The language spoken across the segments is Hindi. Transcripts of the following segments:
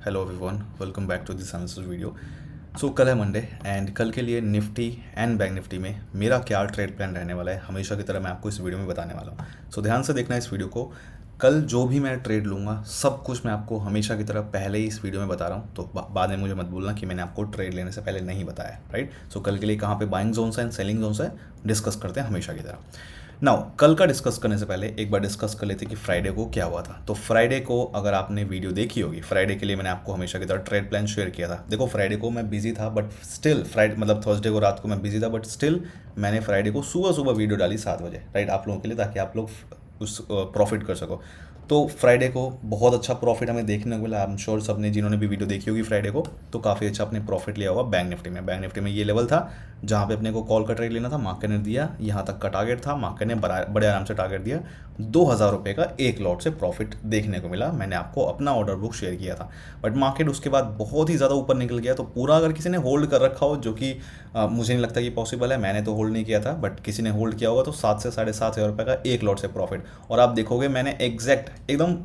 Hello everyone, welcome back to this analysis video. So कल है मंडे एंड कल के लिए निफ्टी एंड बैंक निफ्टी में मेरा क्या ट्रेड प्लान रहने वाला है, हमेशा की तरह मैं आपको इस वीडियो में बताने वाला हूँ। सो ध्यान से देखना इस वीडियो को। कल जो भी मैं ट्रेड लूँगा सब कुछ मैं आपको हमेशा की तरह पहले ही इस वीडियो में बता रहा हूँ, तो बाद में मुझे मत बोलना कि मैंने आपको ट्रेड लेने से पहले नहीं बताया, राइट। सो कल के लिए कहाँ पे बाइंग जोन्स हैं एंड सेलिंग जोन्स है डिस्कस करते हैं हमेशा की तरह। नाउ कल का डिस्कस करने से पहले एक बार डिस्कस कर लेते कि फ्राइडे को क्या हुआ था। तो फ्राइडे को अगर आपने वीडियो देखी होगी, फ्राइडे के लिए मैंने आपको हमेशा की तरह ट्रेड प्लान शेयर किया था। देखो फ्राइडे को मैं बिजी था बट स्टिल फ्राइडे मतलब थर्सडे को रात को मैं बिजी था बट स्टिल मैंने फ्राइडे को सुबह सुबह वीडियो डाली 7 बजे, राइट, आप लोगों के लिए, ताकि आप लोग उस प्रॉफिट कर सको। तो फ्राइडे को बहुत अच्छा प्रॉफिट हमें देखने को मिला। आई एम श्योर सबने जिन्होंने भी वीडियो देखी होगी फ्राइडे को तो काफ़ी अच्छा अपने प्रॉफिट लिया होगा बैंक निफ्टी में। बैंक निफ्टी में ये लेवल था जहाँ पे अपने को कॉल का ट्रेड लेना था, मार्केट ने दिया, यहाँ तक का टारगेट था, मार्केट ने बड़े आराम से टारगेट दिया। 2,000 रुपये का एक लॉट से प्रॉफिट देखने को मिला। मैंने आपको अपना ऑर्डर बुक शेयर किया था बट मार्केट उसके बाद बहुत ही ज़्यादा ऊपर निकल गया। तो पूरा अगर किसी ने होल्ड कर रखा हो, जो कि मुझे नहीं लगता कि पॉसिबल है, मैंने तो होल्ड नहीं किया था बट किसी ने होल्ड किया होगा, तो 7 से 7,500 रुपये का एक लॉट से प्रॉफिट। और आप देखोगे मैंने एग्जैक्ट एकदम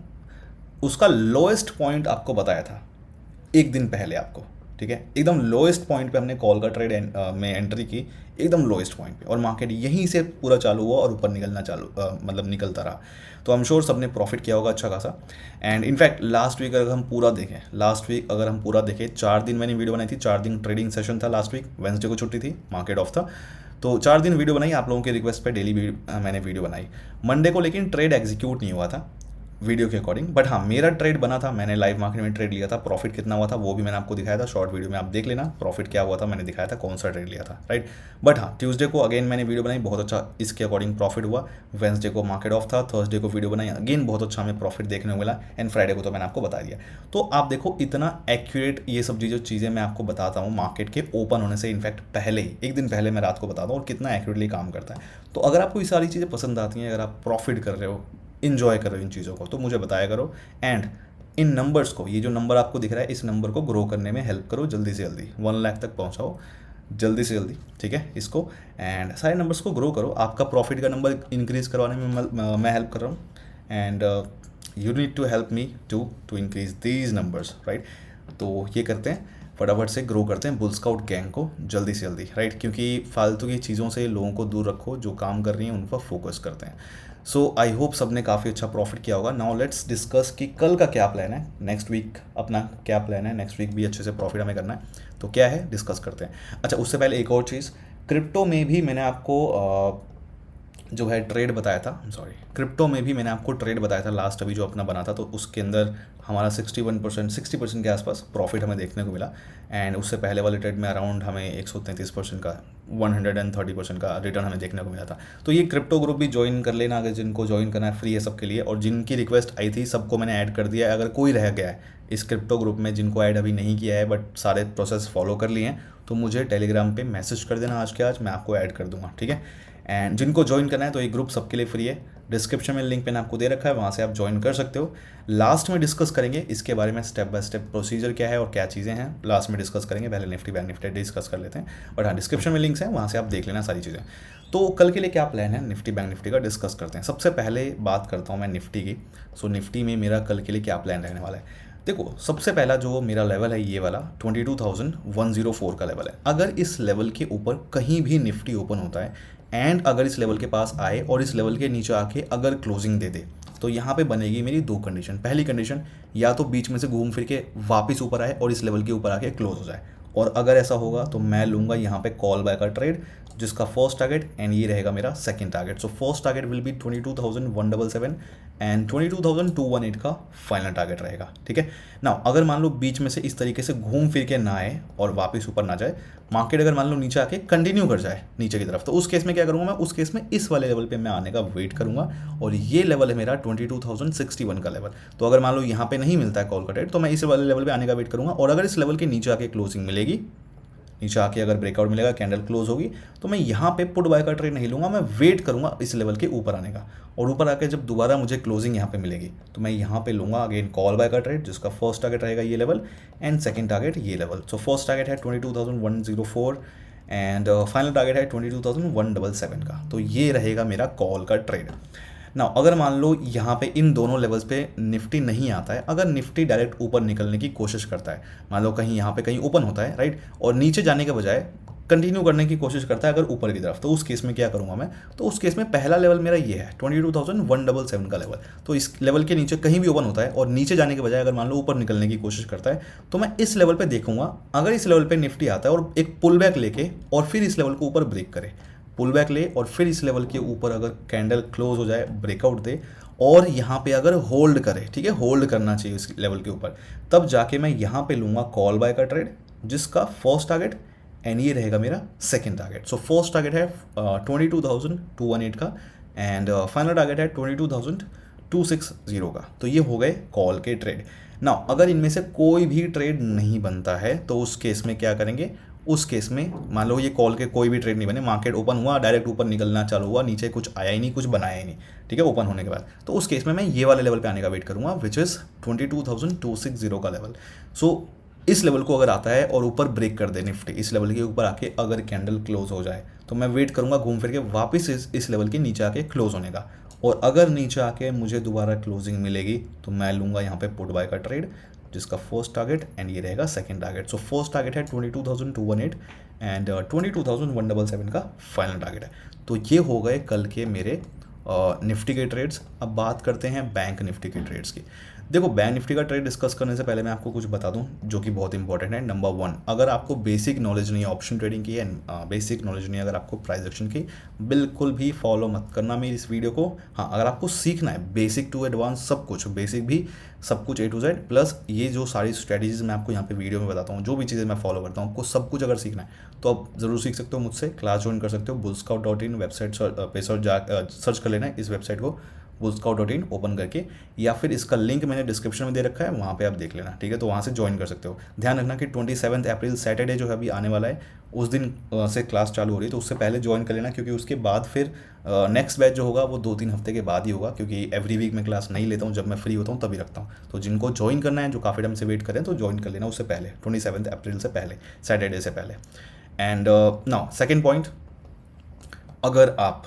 उसका लोएस्ट पॉइंट आपको बताया था एक दिन पहले आपको, ठीक है। एकदम लोएस्ट पॉइंट पे हमने कॉल का ट्रेड में एंट्री की, एकदम लोएस्ट पॉइंट पे, और मार्केट यहीं से पूरा चालू हुआ और ऊपर निकलना मतलब निकलता रहा। तो आई एम श्योर सबने प्रॉफिट किया होगा अच्छा खासा। एंड इनफैक्ट लास्ट वीक अगर हम पूरा देखें, 4 दिन मैंने वीडियो बनाई थी, 4 दिन ट्रेडिंग सेशन था लास्ट वीक। वेंसडे को छुट्टी थी, मार्केट ऑफ था, तो 4 दिन वीडियो बनाई आप लोगों के रिक्वेस्ट पे, डेली मैंने वीडियो बनाई। मंडे को लेकिन ट्रेड एग्जीक्यूट नहीं हुआ था वीडियो के अकॉर्डिंग, बट हाँ मेरा ट्रेड बना था, मैंने लाइव मार्केट में ट्रेड लिया था। प्रॉफिट कितना हुआ था वो भी मैंने आपको दिखाया था, शॉर्ट वीडियो में आप देख लेना प्रॉफिट क्या हुआ था, मैंने दिखाया था कौन सा ट्रेड लिया था, राइट। बट हाँ ट्यूसडे को अगेन मैंने वीडियो बनाई, बहुत अच्छा इसके अकॉर्डिंग प्रॉफिट हुआ। वेंसडे को मार्केट ऑफ था, थर्सडे को वीडियो बनाई, अगेन बहुत अच्छा हमें प्रॉफिट देखने को मिला। एंड फ्राइडे को तो मैंने आपको बता दिया। तो आप देखो इतना एक्यूरेट ये सब जो चीज़ें मैं आपको बताता हूँ मार्केट के ओपन होने से इनफैक्ट पहले ही, एक दिन पहले मैं रात को बताता हूँ, और कितना एक्यूरेटली काम करता है। तो अगर आपको ये सारी चीज़ें पसंद आती हैं, अगर आप प्रॉफिट कर रहे हो, इन्जॉय करो इन चीज़ों को, तो मुझे बताया करो। एंड इन नंबर्स को, ये जो नंबर आपको दिख रहा है, इस नंबर को ग्रो करने में हेल्प करो, जल्दी से जल्दी 1 लाख तक पहुंचाओ, जल्दी से जल्दी, ठीक है इसको। एंड सारे नंबर्स को ग्रो करो, आपका प्रॉफिट का नंबर इंक्रीज करवाने में मैं हेल्प कर रहा हूँ। And you need to help me to increase these numbers, right. तो ये करते हैं, फटाफट से ग्रो करते हैं बुल स्काउट गैंग को जल्दी से जल्दी, राइट। क्योंकि फालतू की चीज़ों से लोगों को दूर रखो, जो काम कर रही हैं उन पर फोकस करते हैं। सो आई होप सब ने काफ़ी अच्छा प्रॉफिट किया होगा। नाउ लेट्स डिस्कस कि कल का क्या प्लान है, नेक्स्ट वीक अपना क्या प्लान है, नेक्स्ट वीक भी अच्छे से प्रॉफिट हमें करना है, तो क्या है डिस्कस करते हैं। अच्छा उससे पहले एक और चीज़, क्रिप्टो में भी मैंने आपको जो है ट्रेड बताया था, सॉरी, क्रिप्टो में भी मैंने आपको ट्रेड बताया था लास्ट, अभी जो अपना बना था, तो उसके अंदर हमारा 60% के आसपास प्रॉफिट हमें देखने को मिला। एंड उससे पहले वाले ट्रेड में अराउंड हमें 133% का, 130% का रिटर्न हमें देखने को मिला था। तो ये क्रिप्टो ग्रुप भी ज्वाइन कर लेना, अगर जिनको ज्वाइन करना है, फ्री है सबके लिए, और जिनकी रिक्वेस्ट आई थी सबको मैंने ऐड कर दिया है। अगर कोई रह गया है इस क्रिप्टो ग्रुप में जिनको ऐड अभी नहीं किया है बट सारे प्रोसेस फॉलो कर लिए हैं, तो मुझे टेलीग्राम पे मैसेज कर देना आज के आज, मैं आपको ऐड कर दूंगा, ठीक है। एंड जिनको ज्वाइन करना है तो ये ग्रुप सबके लिए फ्री है, डिस्क्रिप्शन में लिंक मैंने आपको दे रखा है, वहाँ से आप ज्वाइन कर सकते हो। लास्ट में डिस्कस करेंगे इसके बारे में, स्टेप बाय स्टेप प्रोसीजर क्या है और क्या चीज़ें हैं, लास्ट में डिस्कस करेंगे, पहले निफ्टी बैंक निफ्टी डिस्कस कर लेते हैं। बट हाँ डिस्क्रिप्शन में लिंक्स हैं, वहाँ से आप देख लेना सारी चीज़ें। तो कल के लिए क्या प्लान है निफ्टी बैंक निफ्टी का डिस्कस करते हैं। सबसे पहले बात करता हूँ मैं निफ्टी की। सो निफ्टी में मेरा कल के लिए क्या प्लान रहने वाला है। देखो सबसे पहला जो मेरा लेवल है ये वाला 22,104 का लेवल है। अगर इस लेवल के ऊपर कहीं भी निफ्टी ओपन होता है एंड अगर इस लेवल के पास आए और इस लेवल के नीचे आके अगर क्लोजिंग दे दे, तो यहाँ पे बनेगी मेरी 2 कंडीशन। पहली कंडीशन, या तो बीच में से घूम फिर के वापस ऊपर आए और इस लेवल के ऊपर आके क्लोज हो जाए, और अगर ऐसा होगा तो मैं लूँगा यहाँ पे कॉल बाय का ट्रेड, जिसका फर्स्ट टारगेट एंड ये रहेगा मेरा second target. So first target will be 22,177 and 22,218 का फाइनल टारगेट रहेगा, ठीक है ना। अगर मान लो बीच में से इस तरीके से घूम फिर के ना आए और वापस ऊपर ना जाए, मार्केट अगर मान लो नीचे आके कंटिन्यू कर जाए नीचे की तरफ, तो उस केस में क्या करूँगा मैं, उस केस में इस वाले लेवल पे मैं आने का वेट करूँगा, और ये लेवल है मेरा 22,061 का लेवल। तो अगर मान लो यहाँ पे नहीं मिलता है कॉल का ट्रेड, तो मैं इस वाले लेवल पे आने का वेट करूँगा, और अगर इस लेवल के नीचे आके क्लोजिंग मिलेगी, नीचे आके अगर ब्रेकआउट मिलेगा, कैंडल क्लोज होगी, तो मैं यहाँ पे पुट बाय का ट्रेड नहीं लूँगा, मैं वेट करूँगा इस लेवल के ऊपर आने का, और ऊपर आके जब दोबारा मुझे क्लोजिंग यहाँ पे मिलेगी तो मैं यहाँ पे लूँगा अगेन कॉल बाय का ट्रेड, जिसका फर्स्ट टारगेट रहेगा ये लेवल एंड सेकंड टारगेट ये लेवल। सो फर्स्ट टारगेट है 22,104 एंड फाइनल टारगेट है 22,177 का। तो ये रहेगा मेरा कॉल का ट्रेड। ना अगर मान लो यहाँ पे इन दोनों लेवल्स पे निफ्टी नहीं आता है, अगर निफ्टी डायरेक्ट ऊपर निकलने की कोशिश करता है, मान लो कहीं यहाँ पे कहीं ओपन होता है राइट, और नीचे जाने के बजाय कंटिन्यू करने की कोशिश करता है अगर ऊपर की तरफ, तो उस केस में क्या करूँगा मैं, तो उस केस में पहला लेवल मेरा ये है 22,177 का लेवल। तो इस लेवल के नीचे कहीं भी ओपन होता है और नीचे जाने के बजाय अगर मान लो ऊपर निकलने की कोशिश करता है, तो मैं इस लेवल पे देखूंगा। अगर इस लेवल पे निफ्टी आता है और एक पुल बैक लेके और फिर इस लेवल को ऊपर ब्रेक करे, पुल बैक ले और फिर इस लेवल के ऊपर अगर कैंडल क्लोज हो जाए, ब्रेकआउट दे और यहाँ पे अगर होल्ड करे, ठीक है, होल्ड करना चाहिए इस लेवल के ऊपर, तब जाके मैं यहाँ पे लूँगा कॉल बाय का ट्रेड, जिसका फर्स्ट टारगेट एंड ये रहेगा मेरा second target. So first target है 22,218 का एंड फाइनल टारगेट है 22,260 का। तो ये हो गए कॉल के ट्रेड। ना अगर इनमें से कोई भी ट्रेड नहीं बनता है तो उस केस में क्या करेंगे, उस केस में मान लो ये कॉल के कोई भी ट्रेड नहीं बने, मार्केट ओपन हुआ, डायरेक्ट ऊपर निकलना चालू हुआ, नीचे कुछ आया ही नहीं, कुछ बनाया ही नहीं, ठीक है, ओपन होने के बाद, तो उस केस में मैं ये वाले लेवल पे आने का वेट करूंगा विच इज़ 22,260 का लेवल। सो इस लेवल को अगर आता है और ऊपर ब्रेक कर दे निफ्टी, इस लेवल के ऊपर आके अगर कैंडल क्लोज हो जाए, तो मैं वेट करूंगा घूम फिर के वापस इस लेवल के नीचे आके क्लोज होने का, और अगर नीचे आके मुझे दोबारा क्लोजिंग मिलेगी तो मैं लूँगा यहाँ पे पुट बाय का ट्रेड, जिसका फर्स्ट टारगेट एंड ये रहेगा second target. So first target है 22,218 एंड 22,177 का फाइनल टारगेट है। तो ये हो गए कल के मेरे निफ्टी के ट्रेड्स। अब बात करते हैं बैंक निफ्टी के ट्रेड्स की। देखो बैंक निफ्टी का ट्रेड डिस्कस करने से पहले मैं आपको कुछ बता दूं जो कि बहुत इंपॉर्टेंट है। नंबर 1, अगर आपको बेसिक नॉलेज नहीं है ऑप्शन ट्रेडिंग की, एंड बेसिक नॉलेज नहीं है अगर आपको प्राइस एक्शन की, बिल्कुल भी फॉलो मत करना मेरी इस वीडियो को। हाँ, अगर आपको सीखना है बेसिक टू एडवांस सब कुछ, बेसिक भी सब कुछ A to Z, प्लस ये जो सारी स्ट्रेटजीज मैं आपको यहाँ पे वीडियो में बताता हूँ, जो भी चीज़ें मैं फॉलो करता हूँ, आपको सब कुछ अगर सीखना है तो आप ज़रूर सीख सकते हो मुझसे, क्लास ज्वाइन कर सकते हो। bullscout.in वेबसाइट पे सर्च कर लेना है इस वेबसाइट को, bullscout.in ओपन करके, या फिर इसका लिंक मैंने डिस्क्रिप्शन में दे रखा है, वहाँ पे आप देख लेना, ठीक है, तो वहाँ से ज्वाइन कर सकते हो। ध्यान रखना कि 27 अप्रैल सैटरडे जो है अभी आने वाला है, उस दिन से क्लास चालू हो रही है, तो उससे पहले ज्वाइन कर लेना, क्योंकि उसके बाद फिर नेक्स्ट बैच जो होगा वो 2-3 हफ्ते के बाद ही होगा, क्योंकि एवरी वीक मैं क्लास नहीं लेता हूँ, जब मैं फ्री होता हूँ तभी रखता हूँ। तो जिनको ज्वाइन करना है, जो काफ़ी टाइम से वेट करें, तो ज्वाइन कर लेना उससे पहले, 27 अप्रैल से पहले, सैटरडे से पहले। एंड नाउ सेकेंड पॉइंट, अगर आप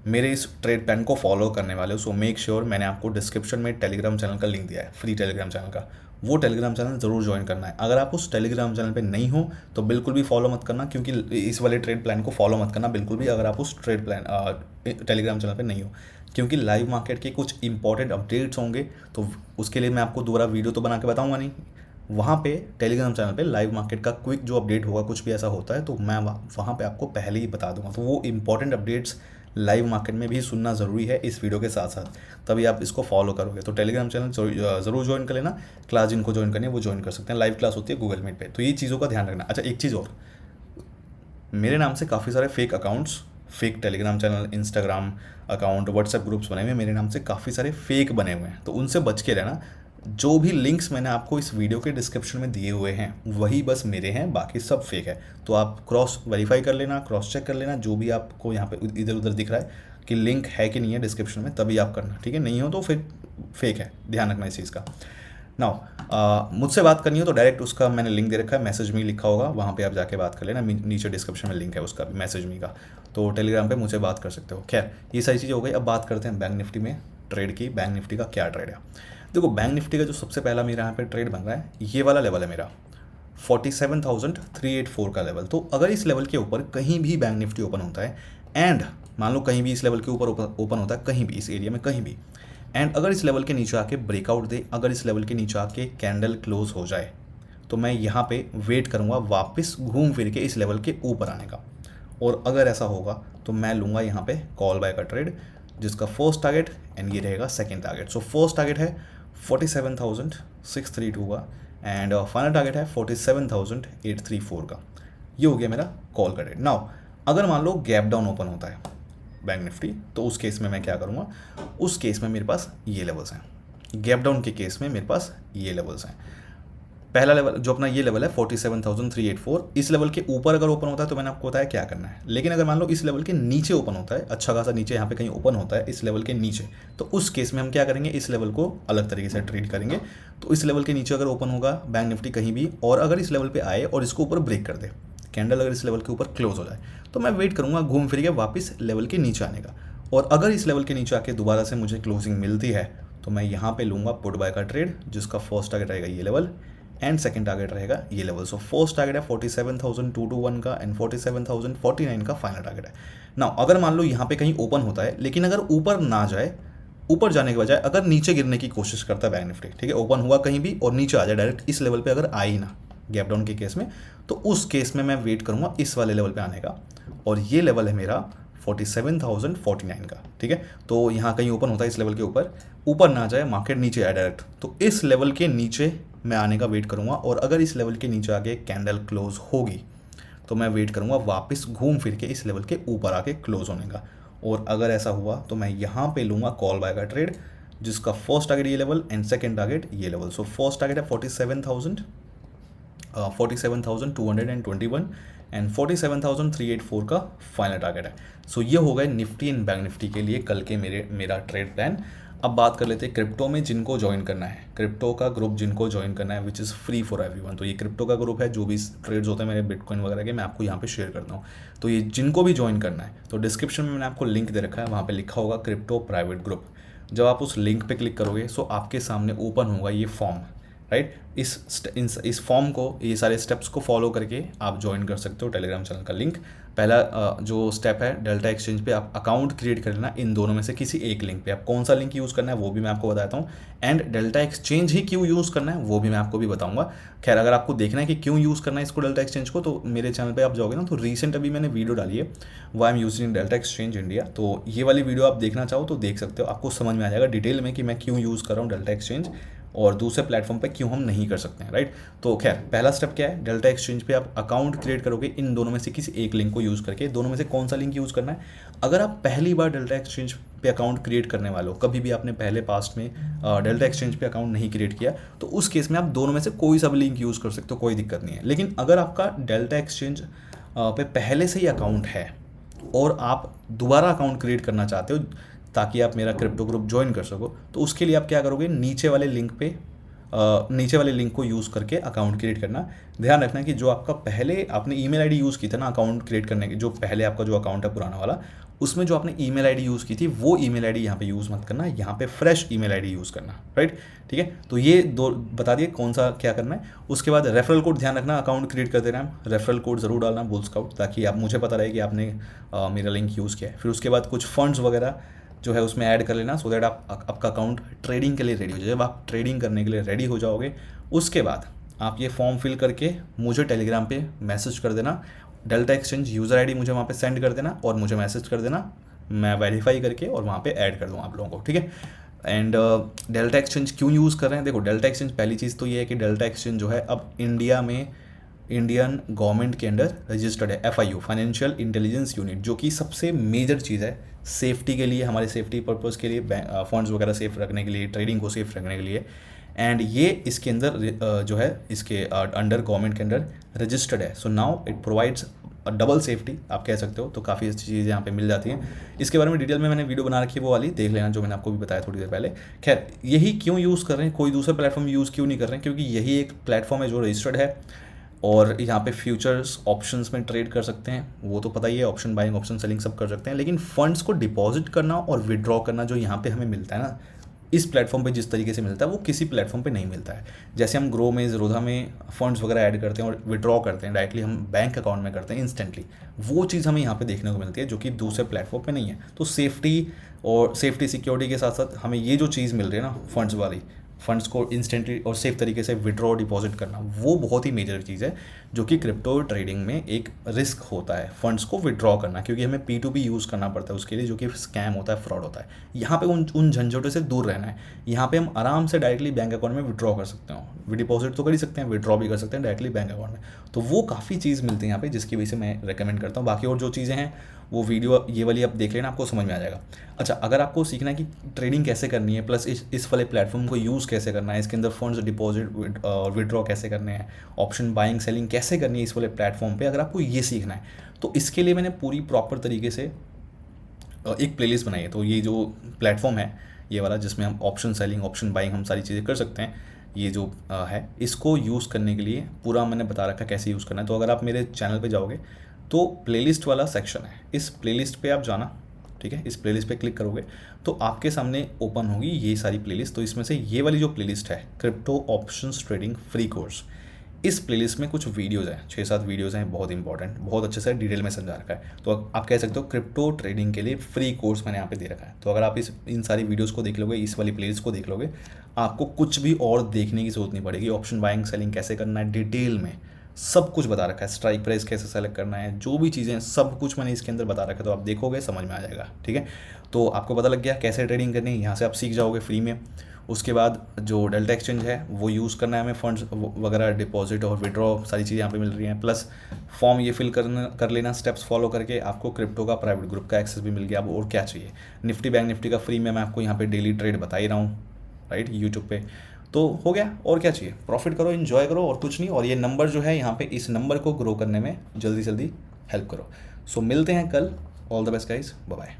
मेरे इस ट्रेड प्लान को फॉलो करने वाले हो, सो मेक श्योर मैंने आपको डिस्क्रिप्शन में टेलीग्राम चैनल का लिंक दिया है, फ्री टेलीग्राम चैनल का, वो टेलीग्राम चैनल ज़रूर ज्वाइन करना है। अगर आप उस टेलीग्राम चैनल पे नहीं हो तो बिल्कुल भी फॉलो मत करना, क्योंकि इस वाले ट्रेड प्लान को फॉलो मत करना बिल्कुल भी, अगर आप उस ट्रेड प्लान टेलीग्राम चैनल पे नहीं हो, क्योंकि लाइव मार्केट के कुछ इंपॉर्टेंट अपडेट्स होंगे, तो उसके लिए मैं आपको दोबारा वीडियो तो बना के बताऊँगा नहीं, वहाँ पे टेलीग्राम चैनल पे लाइव मार्केट का क्विक जो अपडेट होगा, कुछ भी ऐसा होता है तो मैं वहाँ पे आपको पहले ही बता दूंगा। तो वो इंपॉर्टेंट अपडेट्स लाइव मार्केट में भी सुनना ज़रूरी है इस वीडियो के साथ साथ, तभी आप इसको फॉलो करोगे। तो टेलीग्राम चैनल ज़रूर ज्वाइन कर लेना। क्लास जिनको ज्वाइन करनी है वो ज्वाइन कर सकते हैं, लाइव क्लास होती है गूगल मीट पे, तो ये चीज़ों का ध्यान रखना। अच्छा, एक चीज़ और, मेरे नाम से काफ़ी सारे fake accounts, fake Telegram channel, Instagram account, WhatsApp groups बने हुए हैं, मेरे नाम से काफ़ी सारे फेक बने हुए हैं, तो उनसे बच के रहना। जो भी लिंक्स मैंने आपको इस वीडियो के डिस्क्रिप्शन में दिए हुए हैं वही बस मेरे हैं, बाकी सब फेक है। तो आप क्रॉस वेरीफाई कर लेना, क्रॉस चेक कर लेना, जो भी आपको यहाँ पे इधर उधर दिख रहा है कि लिंक है कि नहीं है डिस्क्रिप्शन में, तभी आप करना, ठीक है, नहीं हो तो फिर फेक है, ध्यान रखना इस चीज़ का। नाउ मुझसे बात करनी हो तो डायरेक्ट उसका मैंने लिंक दे रखा है, मैसेज मी लिखा होगा, वहाँ पे आप जाके बात कर लेना, नीचे डिस्क्रिप्शन में लिंक है उसका मैसेज मी का, तो टेलीग्राम पे मुझसे बात कर सकते हो। खैर, ये सारी चीज़ें हो गई। अब बात करते हैं बैंक निफ्टी में ट्रेड की। बैंक निफ्टी का क्या ट्रेड है? देखो, बैंक निफ्टी का जो सबसे पहला मेरा यहाँ पे ट्रेड बन रहा है, ये वाला लेवल है मेरा 47,384 का लेवल। तो अगर इस लेवल के ऊपर कहीं भी बैंक निफ्टी ओपन होता है, एंड मान लो कहीं भी इस लेवल के ऊपर ओपन होता है, कहीं भी इस एरिया में कहीं भी, एंड अगर इस लेवल के नीचे आके ब्रेकआउट दे, अगर इस लेवल के नीचे आके कैंडल क्लोज हो जाए, तो मैं यहाँ पे वेट करूँगा वापस घूम फिर के इस लेवल के ऊपर आने का, और अगर ऐसा होगा तो मैं लूँगा यहाँ पे कॉल बाय का ट्रेड, जिसका फर्स्ट टारगेट एंड ये रहेगा second target. So first target है 47,632 का एंड फाइनल टारगेट है 47,834 का। ये हो गया मेरा कॉल का ट्रेड। नाउ अगर मान लो गैप डाउन ओपन होता है बैंक निफ्टी, तो उस केस में मैं क्या करूँगा, उस केस में मेरे पास ये लेवल्स हैं, गैप डाउन के केस में मेरे पास ये लेवल्स हैं। पहला लेवल जो अपना ये लेवल है 47,384, इस लेवल के ऊपर अगर ओपन होता है तो मैंने आपको बताया क्या करना है। लेकिन अगर मान लो इस लेवल के नीचे ओपन होता है, अच्छा खासा नीचे यहाँ पे कहीं ओपन होता है इस लेवल के नीचे, तो उस केस में हम क्या करेंगे, इस लेवल को अलग तरीके से ट्रीट करेंगे। तो इस लेवल के नीचे अगर ओपन होगा बैंक निफ्टी कहीं भी, और अगर इस लेवल पर आए और इसको ऊपर ब्रेक कर दे, कैंडल अगर इस लेवल के ऊपर क्लोज हो जाए, तो मैं वेट करूँगा घूम फिर के वापस लेवल के नीचे आने का, और अगर इस लेवल के नीचे आके दोबारा से मुझे क्लोजिंग मिलती है तो मैं यहाँ पे लूँगा पुट बाय का ट्रेड, जिसका फर्स्ट टारगेट रहेगा ये लेवल एंड सेकंड टारगेट रहेगा ये लेवल। सो फर्स्ट टारगेट है 47,221 का एंड 47,049 का फाइनल टारगेट है ना। अगर मान लो यहाँ पे कहीं ओपन होता है, लेकिन अगर ऊपर ना जाए, ऊपर जाने के बजाय अगर नीचे गिरने की कोशिश करता है बैंक निफ्टी, ठीक है, ओपन हुआ कहीं भी और नीचे आ जाए डायरेक्ट इस लेवल पे अगर आई ना गैप डाउन के केस में, तो उस केस में मैं वेट करूंगा इस वाले लेवल पे आने का, और ये लेवल है मेरा 47,049 का, ठीक है। तो यहाँ कहीं ओपन होता है इस लेवल के ऊपर, ऊपर ना जाए, मार्केट नीचे आए डायरेक्ट, तो इस लेवल के नीचे मैं आने का वेट करूंगा, और अगर इस लेवल के नीचे आके कैंडल क्लोज होगी तो मैं वेट करूंगा वापस घूम फिर के इस लेवल के ऊपर आके क्लोज होने का। और अगर ऐसा हुआ तो मैं यहाँ पे लूँगा कॉल बाय का ट्रेड, जिसका फर्स्ट टारगेट ये लेवल एंड सेकंड टारगेट ये लेवल। सो फर्स्ट टारगेट है 47,221 एंड 47,384 का फाइनल टारगेट है। सो ये हो गए निफ्टी एंड बैंक निफ्टी के लिए कल के मेरा ट्रेड प्लान। अब बात कर लेते हैं क्रिप्टो में जिनको ज्वाइन करना है, क्रिप्टो का ग्रुप जिनको ज्वाइन करना है which is free for everyone. तो ये क्रिप्टो का ग्रुप है, जो भी ट्रेड्स होते हैं मेरे बिटकॉइन वगैरह के, मैं आपको यहाँ पे शेयर करता हूँ। तो ये जिनको भी ज्वाइन करना है तो डिस्क्रिप्शन में मैंने आपको लिंक दे रखा है, वहाँ पे लिखा होगा क्रिप्टो प्राइवेट ग्रुप। जब आप उस लिंक पे क्लिक करोगे सो आपके सामने ओपन होगा ये फॉर्म, राइट। इस फॉर्म को, ये सारे स्टेप्स को फॉलो करके आप ज्वाइन कर सकते हो टेलीग्राम चैनल का लिंक। पहला जो स्टेप है डेल्टा एक्सचेंज पे आप अकाउंट क्रिएट कर लेना, इन दोनों में से किसी एक लिंक पे। आप कौन सा लिंक यूज़ करना है वो भी मैं आपको बताता हूँ, एंड डेल्टा एक्सचेंज ही क्यों यूज़ करना है वो भी मैं आपको भी बताऊँगा। खैर अगर आपको देखना है कि क्यों यूज़ करना है इसको डेल्टा एक्सचेंज को, तो मेरे चैनल पर आप जाओगे ना, तो रिसेंट अभी मैंने वीडियो डाली है why am using Delta Exchange India, तो ये वाली वीडियो आप देखना चाहो तो देख सकते हो, आपको समझ में आ जाएगा डिटेल में कि मैं क्यों यूज़ कर रहा हूँ डेल्टा एक्सचेंज और दूसरे प्लेटफॉर्म पे क्यों हम नहीं कर सकते हैं, राइट। तो खैर पहला स्टेप क्या है, डेल्टा एक्सचेंज पे आप अकाउंट क्रिएट करोगे इन दोनों में से किसी एक लिंक को यूज़ करके। दोनों में से कौन सा लिंक यूज़ करना है, अगर आप पहली बार डेल्टा एक्सचेंज पे अकाउंट क्रिएट करने वाले हो, कभी भी आपने पहले पास्ट में डेल्टा एक्सचेंज पे अकाउंट नहीं क्रिएट किया, तो उस केस में आप दोनों में से कोई सा भी लिंक यूज़ कर सकते हो, कोई दिक्कत नहीं है। लेकिन अगर आपका डेल्टा एक्सचेंज पे पहले से ही अकाउंट है और आप दोबारा अकाउंट क्रिएट करना चाहते हो ताकि आप मेरा क्रिप्टो ग्रुप ज्वाइन कर सको, तो उसके लिए आप क्या करोगे, नीचे वाले लिंक को यूज़ करके अकाउंट क्रिएट करना। ध्यान रखना कि जो आपका पहले आपने ईमेल आईडी यूज़ की थी ना अकाउंट क्रिएट करने की, जो पहले आपका जो अकाउंट है पुराना वाला, उसमें जो आपने ईमेल आईडी यूज़ की थी वो ईमेल आईडी यहाँ पे यूज़ मत करना, यहाँ पे फ्रेश ईमेल आईडी यूज़ करना, राइट। ठीक है, तो ये दो बता दिए कौन सा क्या करना है। उसके बाद रेफरल कोड ध्यान रखना, अकाउंट क्रिएट करते टाइम रेफरल कोड ज़रूर डालना बुल स्काउट, ताकि आप मुझे पता रहे कि आपने मेरा लिंक यूज़ किया है। फिर उसके बाद कुछ फंड्स वगैरह जो है उसमें ऐड कर लेना, सो दैट आपका अकाउंट ट्रेडिंग के लिए रेडी हो जाए। जब आप ट्रेडिंग करने के लिए रेडी हो जाओगे उसके बाद आप ये फॉर्म फिल करके मुझे टेलीग्राम पे मैसेज कर देना, डेल्टा एक्सचेंज यूज़र आईडी मुझे वहाँ पे सेंड कर देना और मुझे मैसेज कर देना, मैं वेरीफाई करके और वहाँ पे ऐड कर दूँ आप लोगों को, ठीक है। एंड डेल्टा एक्सचेंज क्यों यूज़ कर रहे हैं, देखो डेल्टा एक्सचेंज पहली चीज़ तो ये है कि डेल्टा एक्सचेंज जो है अब इंडिया में इंडियन गवर्नमेंट के अंडर रजिस्टर्ड है, FIU फाइनेंशियल इंटेलिजेंस यूनिट, जो कि सबसे मेजर चीज़ है सेफ्टी के लिए, हमारे सेफ्टी पर्पज़ के लिए, फंड्स वगैरह सेफ रखने के लिए, ट्रेडिंग को सेफ रखने के लिए। एंड ये इसके अंदर जो है इसके अंडर गवर्नमेंट के अंडर रजिस्टर्ड है। So now it provides double safety आप कह सकते हो, तो काफ़ी अच्छी चीज़ें यहाँ पे मिल जाती हैं। इसके बारे में डिटेल में मैंने वीडियो बना रखी है, वो वाली देख लेना जो मैंने आपको भी बताया थोड़ी देर पहले। खैर यही क्यों यूज़ कर रहे हैं, कोई दूसरा प्लेटफॉर्म यूज़ क्यों नहीं कर रहे हैं, क्योंकि यही एक प्लेटफॉर्म है जो रजिस्टर्ड है और यहाँ पे फ्यूचर्स ऑप्शंस में ट्रेड कर सकते हैं, वो तो पता ही है, ऑप्शन बाइंग ऑप्शन सेलिंग सब कर सकते हैं। लेकिन फंड्स को डिपॉजिट करना और विड्रॉ करना जो यहाँ पे हमें मिलता है ना, इस प्लेटफॉर्म पे जिस तरीके से मिलता है वो किसी प्लेटफॉर्म पे नहीं मिलता है। जैसे हम ग्रो में, ज़ीरोधा में फंड्स वगैरह ऐड करते हैं और विड्रॉ करते हैं, डायरेक्टली हम बैंक अकाउंट में करते हैं इंस्टेंटली, वो चीज़ हमें यहाँ पे देखने को मिलती है जो कि दूसरे प्लेटफॉर्म पे नहीं है। तो सेफ्टी सिक्योरिटी के साथ साथ हमें ये जो चीज़ मिल रही है ना फंड्स वाली, फंड्स को इंस्टेंटली और सेफ तरीके से विड्रॉ डिपॉजिट करना, वो बहुत ही मेजर चीज़ है जो कि क्रिप्टो ट्रेडिंग में एक रिस्क होता है, फंड्स को विड्रॉ करना, क्योंकि हमें P2P यूज़ करना पड़ता है उसके लिए, जो कि स्कैम होता है, फ्रॉड होता है। यहाँ पे उन झंझटों से दूर रहना है। यहाँ पे हम आराम से डायरेक्टली बैंक अकाउंट में विड्रॉ कर सकते हो, डिपॉजिट तो कर ही सकते हैं, विड्रॉ भी कर सकते हैं डायरेक्टली बैंक अकाउंट में। तो वो काफ़ी चीज़ मिलती है यहाँ पे, जिसकी वजह से मैं रेकमेंड करता हूँ। बाकी और जो चीज़ें हैं वो वीडियो ये वाली आप देख लेना, आपको समझ में आ जाएगा। अच्छा, अगर आपको सीखना है कि ट्रेडिंग कैसे करनी है, प्लस इस वाले प्लेटफॉर्म को यूज़ कैसे करना है, इसके अंदर फंड्स डिपॉजिट और विड्रॉ कैसे करने हैं, ऑप्शन बाइंग सेलिंग कैसे करनी है इस वाले प्लेटफॉर्म पे, अगर आपको ये सीखना है तो इसके लिए मैंने पूरी प्रॉपर तरीके से एक प्लेलिस्ट बनाई है। तो ये जो प्लेटफॉर्म है ये वाला, जिसमें हम ऑप्शन सेलिंग, ऑप्शन बाइंग, हम सारी चीज़ें कर सकते हैं, ये जो है इसको यूज़ करने के लिए पूरा मैंने बता रखा है कैसे यूज़ करना है। तो अगर आप मेरे चैनल पे जाओगे तो प्लेलिस्ट वाला सेक्शन है, इस प्लेलिस्ट पे आप जाना ठीक है, इस प्लेलिस्ट पे क्लिक करोगे तो आपके सामने ओपन होगी ये सारी प्लेलिस्ट। तो इसमें से ये वाली जो प्लेलिस्ट है crypto options trading free course, इस प्लेलिस्ट में कुछ वीडियोज़ हैं, 6-7 वीडियोज़ हैं, बहुत इंपॉर्टेंट, बहुत अच्छे से डिटेल में समझा रखा है। तो आप कह सकते हो क्रिप्टो ट्रेडिंग के लिए फ्री कोर्स मैंने यहाँ पे दे रखा है। तो अगर आप इन सारी वीडियोज़ को देख लोगे, इस वाली प्लेलिस्ट को देख लोगे, आपको कुछ भी और देखने की जरूरत नहीं पड़ेगी। ऑप्शन बाइंग सेलिंग कैसे करना है डिटेल में सब कुछ बता रखा है, स्ट्राइक प्राइस कैसे सेलेक्ट करना है, जो भी चीज़ें सब कुछ मैंने इसके अंदर बता रखा है। तो आप देखोगे समझ में आ जाएगा, ठीक है। तो आपको पता लग गया कैसे ट्रेडिंग करनी है, यहाँ से आप सीख जाओगे फ्री में। उसके बाद जो डेल्टा एक्सचेंज है वो यूज़ करना है हमें, फंड्स वगैरह डिपॉजिट और विड्रॉ सारी चीज़ें यहाँ पे मिल रही हैं। प्लस फॉर्म ये फिल कर लेना, स्टेप्स फॉलो करके आपको क्रिप्टो का प्राइवेट ग्रुप का एक्सेस भी मिल गया। अब और क्या चाहिए। निफ्टी बैंक निफ्टी का फ्री में मैं आपको यहाँ पे डेली ट्रेड बता ही रहा हूँ, राइट, यूट्यूब पे। तो हो गया, और क्या चाहिए। प्रॉफिट करो, इन्जॉय करो, और कुछ नहीं। और ये नंबर जो है यहाँ पे, इस नंबर को ग्रो करने में जल्दी जल्दी हेल्प करो। सो मिलते हैं कल। All the best guys, bye bye.